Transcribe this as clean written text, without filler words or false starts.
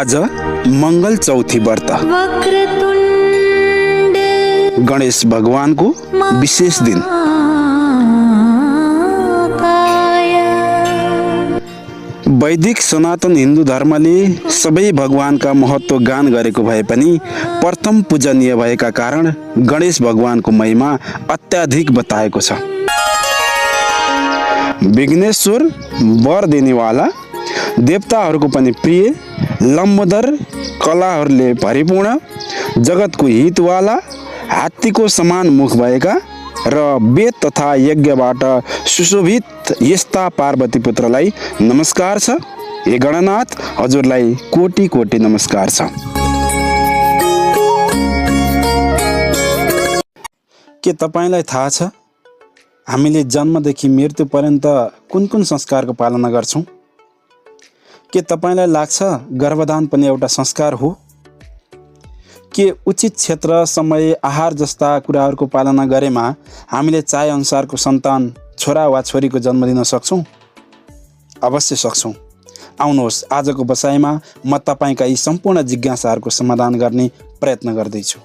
आज मंगल चौथी व्रत गणेश भगवानको विशेष दिन। वैदिक सनातन हिन्दू धर्मले सबै भगवानका महत्त्व गान गरेको भए पनि प्रथम पूजनीय भएका कारण गणेश भगवानको महिमा अत्याधिक बताएको छ। विघ्नेश्वर वर दिनेवाला, देवताहरूको पनि प्रिय, लम्बोदर, कलाहरूले भरिपूर्ण, जगतको हितवाला, हात्तीको समान मुख भएका र वेद तथा यज्ञबाट सुशोभित यस्ता पार्वती पुत्रलाई नमस्कार छ। हे गणनाथ, हजुरलाई कोटि कोटि नमस्कार छ। के तपाईलाई थाहा छ हामीले जन्मदेखि मृत्यु पर्यन्त कुन कुन संस्कारको पालना गर्छौं? के तपाईलाई लाग्छ गर्भधान पनि एउटा संस्कार हो? के उचित क्षेत्र, समय, आहार जस्ता कुराहरूको पालना गरेमा हामीले चाहे अनुसारको सन्तान, छोरा वा छोरीको जन्म दिन सक्छौं? अवश्य सक्छौं। आउनुहोस्, आजको बसाइमा म तपाईका यी सम्पूर्ण जिज्ञासाहरूको समाधान गर्ने प्रयत्न गर्दैछु।